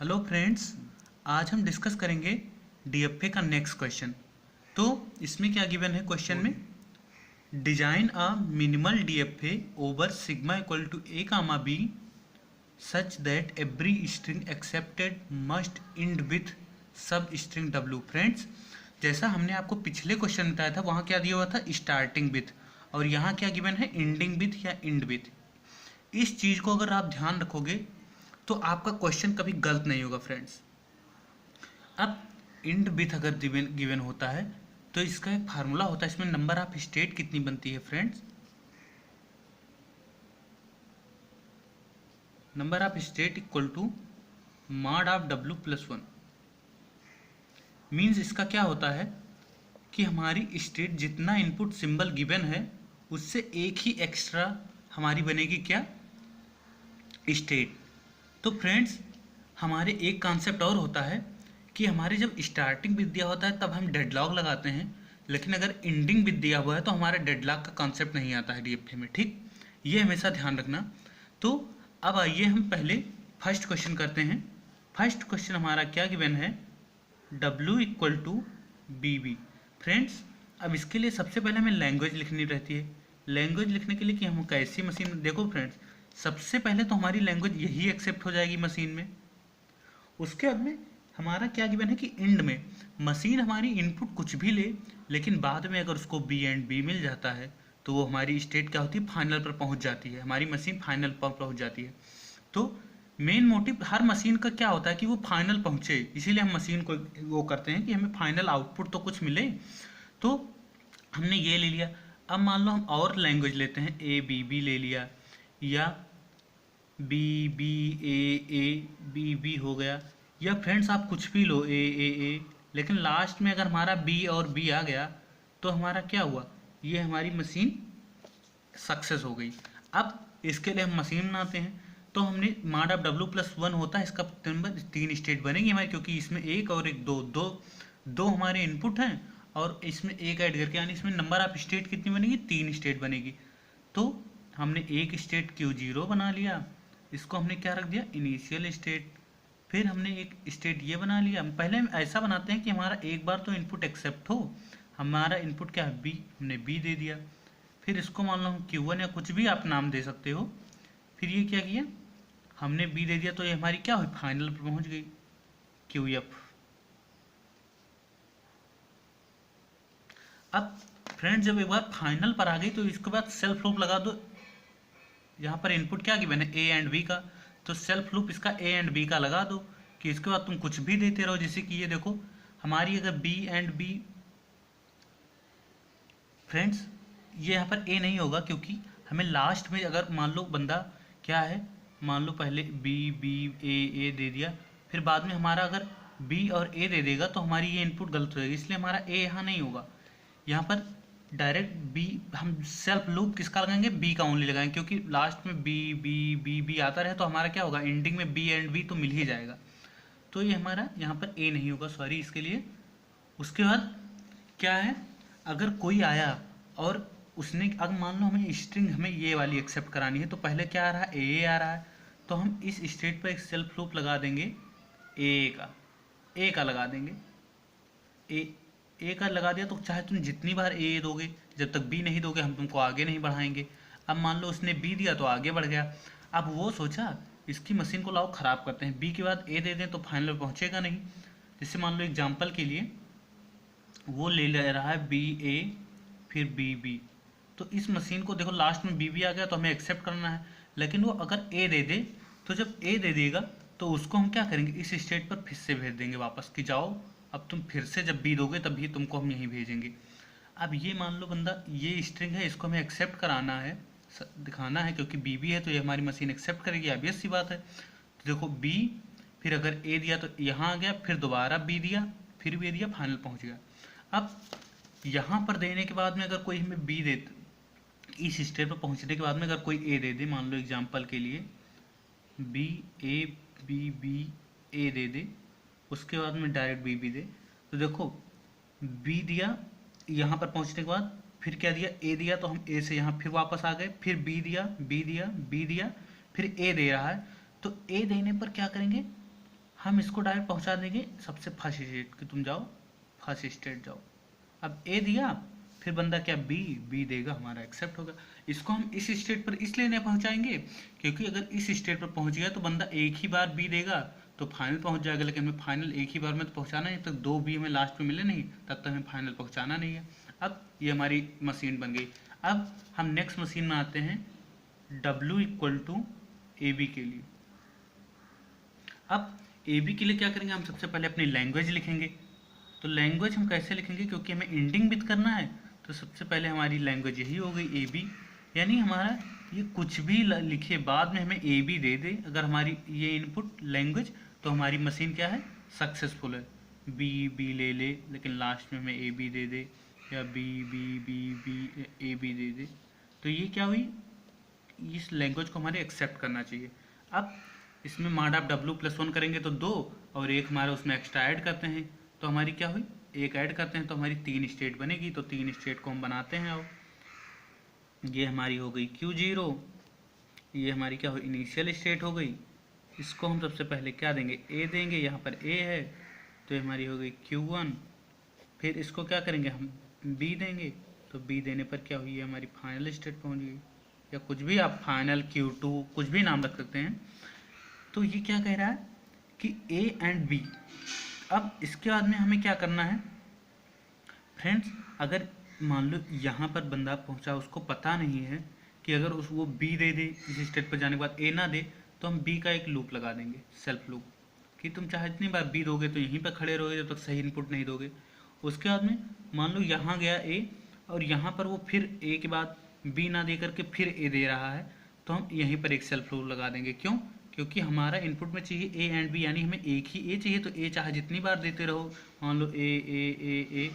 Hello friends, आज हम discuss करेंगे डीएफए का नेक्स्ट क्वेश्चन। तो इसमें क्या गिवन है क्वेश्चन में, design a minimal DFA over sigma equal to a comma b such that every string accepted must end with substring W. Friends, जैसा हमने आपको पिछले क्वेश्चन में बताया था, वहाँ क्या दिया हुआ था स्टार्टिंग विथ, और यहाँ क्या गिवन है एंडिंग विथ या इंड विथ। इस चीज़ को अगर आप ध्यान रखोगे तो आपका क्वेश्चन कभी गलत नहीं होगा फ्रेंड्स। अब इंड विथ अगर गिवन होता है तो इसका एक फार्मूला होता है, इसमें नंबर ऑफ स्टेट कितनी बनती है friends, number of state equal to mod of W plus one. Means इसका क्या होता है कि हमारी स्टेट जितना इनपुट सिंबल गिवन है उससे एक ही एक्स्ट्रा हमारी बनेगी क्या, स्टेट। तो फ्रेंड्स, हमारे एक कॉन्सेप्ट और होता है कि हमारे जब स्टार्टिंग विद दिया होता है तब हम डेडलॉक लगाते हैं, लेकिन अगर एंडिंग विद दिया हुआ है तो हमारा डेडलॉक का कॉन्सेप्ट नहीं आता है डीएफए में। ठीक, ये हमेशा ध्यान रखना। तो अब आइए हम पहले फर्स्ट क्वेश्चन करते हैं। फर्स्ट क्वेश्चन हमारा क्या गिवन है, W equal to B B. Friends, अब इसके लिए सबसे पहले हमें लैंग्वेज लिखनी रहती है। लैंग्वेज लिखने के लिए कि हम कैसी मशीन, देखो फ्रेंड्स, सबसे पहले तो हमारी लैंग्वेज यही एक्सेप्ट हो जाएगी मशीन में। उसके बाद में हमारा क्या गिवन है कि इंड में मशीन हमारी इनपुट कुछ भी ले, लेकिन बाद में अगर उसको बी एंड बी मिल जाता है तो वो हमारी स्टेट क्या होती है, फाइनल पर पहुंच जाती है, हमारी मशीन फाइनल पर पहुंच जाती है। तो मेन मोटिव हर मशीन का क्या होता है कि वो फाइनल पहुंचे, इसीलिए हम मशीन को वो करते हैं कि हमें फाइनल आउटपुट तो कुछ मिले। तो हमने ये ले लिया। अब मान लो हम और लैंग्वेज लेते हैं, ए बी बी ले लिया, या B B A B B हो गया, या फ्रेंड्स आप कुछ भी लो ए, लेकिन लास्ट में अगर हमारा बी और बी आ गया तो हमारा क्या हुआ, ये हमारी मशीन सक्सेस हो गई। अब इसके लिए हम मशीन बनाते हैं, तो हमने mod of W plus one होता है, इसका नंबर 3 स्टेट बनेगी हमारी, क्योंकि इसमें एक और एक दो हमारे इनपुट हैं और इसमें एक ऐड करके, यानी इसमें नंबर ऑफ स्टेट कितनी बनेगी, 3 स्टेट बनेगी। तो हमने एक स्टेट Q0 बना लिया, इसको हमने क्या रख दिया, इनिशियल स्टेट। फिर हमने एक स्टेट ये बना लिया। पहले हम ऐसा बनाते हैं कि हमारा एक बार तो इनपुट एक्सेप्ट हो, हमारा इनपुट क्या है बी, हमने बी दे दिया। फिर इसको मान लो हम Q1 या कुछ भी आप नाम दे सकते हो। फिर ये क्या किया, हमने बी दे दिया, तो ये हमारी क्या हुई, फाइनल पर पहुंच गई, QF। अब फ्रेंड्स, जब एक बार फाइनल पर आ गई तो इसके बाद सेल्फ लूप लगा दो। यहाँ पर इनपुट क्या गिवन है, ए एंड बी का, तो सेल्फ लूप इसका ए एंड बी का लगा दो कि इसके बाद तुम कुछ भी देते रहो। जैसे कि ये देखो, हमारी अगर बी एंड बी, फ्रेंड्स ये यहाँ पर ए नहीं होगा, क्योंकि हमें लास्ट में अगर मान लो बंदा क्या है, मान लो पहले बी बी ए दे दिया, फिर बाद में हमारा अगर बी और ए दे देगा तो हमारी ये इनपुट गलत हो जाएगी, इसलिए हमारा ए यहाँ नहीं होगा। यहाँ पर डायरेक्ट बी, हम सेल्फ लूप किसका लगाएंगे, बी का ओनली लगाएंगे, क्योंकि लास्ट में बी बी बी बी आता रहे तो हमारा क्या होगा, एंडिंग में बी एंड बी तो मिल ही जाएगा। तो ये हमारा यहाँ पर ए नहीं होगा, सॉरी इसके लिए। उसके बाद क्या है, अगर कोई आया और उसने, अगर मान लो हमें स्ट्रिंग हमें ये वाली एक्सेप्ट करानी है, तो पहले क्या आ रहा है, ए आ रहा है, तो हम इस स्टेट पर एक सेल्फ लूप लगा देंगे, ए का लगा देंगे। ए का लगा दिया तो चाहे तुम जितनी बार ए दोगे, जब तक बी नहीं दोगे हम तुमको आगे नहीं बढ़ाएंगे। अब मान लो उसने बी दिया तो आगे बढ़ गया। अब वो सोचा इसकी मशीन को लाओ ख़राब करते हैं, बी के बाद ए दे दें तो फाइनल पहुंचेगा नहीं। जैसे मान लो एग्जांपल के लिए वो ले रहा है बी ए फिर बी बी, तो इस मशीन को देखो लास्ट में बी बी आ गया तो हमें एक्सेप्ट करना है, लेकिन वो अगर ए दे दे तो जब ए दे देगा तो उसको हम क्या करेंगे, इस स्टेट पर फिर से भेज देंगे वापस कि जाओ अब तुम फिर से जब बी दोगे तभी तुमको हम यहीं भेजेंगे। अब ये मान लो बंदा, ये स्ट्रिंग है, इसको हमें एक्सेप्ट कराना है, दिखाना है, क्योंकि बी बी है तो ये हमारी मशीन एक्सेप्ट करेगी, ऑब्वियस सी बात है। तो देखो बी, फिर अगर ए दिया तो यहाँ आ गया, फिर दोबारा बी दिया, फिर बी दिया, फाइनल पहुँच गया। अब यहाँ पर देने के बाद में अगर कोई हमें बी दे, इस स्टेप पर पहुँचने के बाद में अगर कोई ए दे दे, मान लो एग्जाम्पल के लिए बी ए बी बी ए दे दे, उसके बाद में डायरेक्ट बी बी दे, तो देखो बी दिया, यहाँ पर पहुँचने के बाद फिर क्या दिया, ए दिया, तो हम ए से यहाँ फिर वापस आ गए, फिर बी दिया बी दिया बी दिया, फिर ए दे रहा है, तो ए देने पर क्या करेंगे, हम इसको डायरेक्ट पहुंचा देंगे सबसे फर्स्ट स्टेट कि तुम जाओ फर्स्ट स्टेट जाओ। अब ए दिया, फिर बंदा क्या बी देगा, हमारा एक्सेप्ट होगा। इसको हम इस स्टेट पर इसलिए नहीं पहुंचाएंगे क्योंकि अगर इस स्टेट पर पहुंच गया तो बंदा एक ही बार बी देगा तो फाइनल पहुंच जाएगा, लेकिन हमें फाइनल एक ही बार में तो पहुंचाना है, जब तक 2 बी हमें लास्ट में मिले नहीं तब तक हमें फाइनल पहुंचाना नहीं है। अब ये हमारी मशीन बन गई। अब हम नेक्स्ट मशीन में आते हैं W इक्वल टू AB के लिए। अब AB के लिए क्या करेंगे, हम सबसे पहले अपनी लैंग्वेज लिखेंगे। तो लैंग्वेज हम कैसे लिखेंगे, क्योंकि हमें एंडिंग विथ करना है, तो सबसे पहले हमारी लैंग्वेज यही हो गई AB। यानी हमारा ये कुछ भी लिखे बाद में हमें AB दे दे, अगर हमारी ये इनपुट लैंग्वेज, तो हमारी मशीन क्या है, सक्सेसफुल है। बी ले ले लेकिन लास्ट में हमें AB दे दे, या बी AB दे दे, तो ये क्या हुई, इस लैंग्वेज को हमारे एक्सेप्ट करना चाहिए। अब इसमें माड आप W+1 करेंगे तो 2 और एक हमारा उसमें एक्स्ट्रा ऐड करते हैं तो हमारी क्या हुई, एक ऐड करते हैं तो हमारी 3 स्टेट बनेगी। तो 3 स्टेट को हम बनाते हैं। अब ये हमारी हो गई Q0, ये हमारी क्या हुई, इनिशियल स्टेट हो गई। इसको हम सबसे पहले क्या देंगे, A देंगे, यहाँ पर A है तो ये हमारी हो गई Q1। फिर इसको क्या करेंगे, हम B देंगे, तो B देने पर क्या हुई, हमारी फाइनल स्टेट पहुँच गई, या कुछ भी आप फाइनल Q2 कुछ भी नाम रख सकते हैं। तो ये क्या कह रहा है कि A एंड B। अब इसके बाद में हमें क्या करना है फ्रेंड्स, अगर मान लो यहाँ पर बंदा पहुँचा, उसको पता नहीं है कि अगर उस वो B दे दे इस स्टेट पर जाने के बाद A ना दे, तो हम B का एक लूप लगा देंगे, सेल्फ लूप, कि तुम चाहे जितनी बार B दोगे तो यहीं पर खड़े रहोगे जब तक सही इनपुट नहीं दोगे। उसके बाद में मान लो यहाँ गया A और यहाँ पर वो फिर A के बाद B ना दे करके फिर A दे रहा है, तो हम यहीं पर एक सेल्फ लूप लगा देंगे। क्यों, क्योंकि हमारा इनपुट में चाहिए A एंड B, यानी हमें एक ही A चाहिए, तो A चाहे जितनी बार देते रहो, मान लो A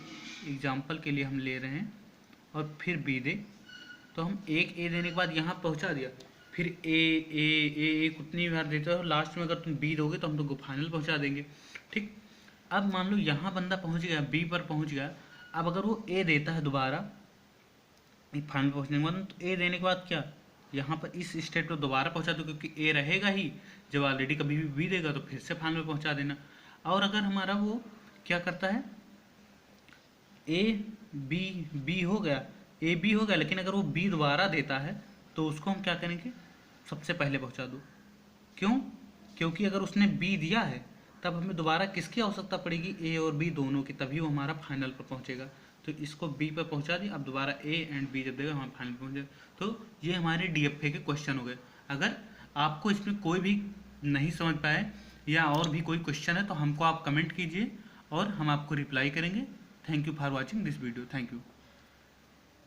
एग्जाम्पल के लिए हम ले रहे हैं, और फिर B दे, तो हम एक A देने के बाद यहाँ पहुँचा दिया, फिर A कितनी बार देते हो, लास्ट में अगर तुम B दोगे तो हम तुमको फाइनल पहुँचा देंगे। ठीक, अब मान लो यहाँ बंदा पहुँच गया, B पर पहुँच गया। अब अगर वो A देता है दोबारा फाइनल पहुँचने के बाद, तो A देने के बाद क्या, यहाँ पर इस स्टेट को दोबारा पहुँचा दो, क्योंकि A रहेगा ही, जब ऑलरेडी कभी भी B देगा तो फिर से फाइनल पहुँचा देना। और अगर हमारा वो क्या करता है, B हो गया, B हो गया, लेकिन अगर वो B दोबारा देता है तो उसको हम क्या करेंगे, सबसे पहले पहुँचा दो। क्यों, क्योंकि अगर उसने B दिया है तब हमें दोबारा किसकी आवश्यकता पड़ेगी, A और B दोनों की, तभी वो हमारा फाइनल पर पहुँचेगा। तो इसको B पर पहुँचा दिया, अब दोबारा A एंड B जब देगा हमारा फाइनल पहुँच जाएगा। तो ये हमारे DFA के क्वेश्चन हो गए। अगर आपको इसमें कोई भी नहीं समझ पाए या और भी कोई क्वेश्चन है तो हमको आप कमेंट कीजिए और हम आपको रिप्लाई करेंगे। Thank you for watching this video. Thank you.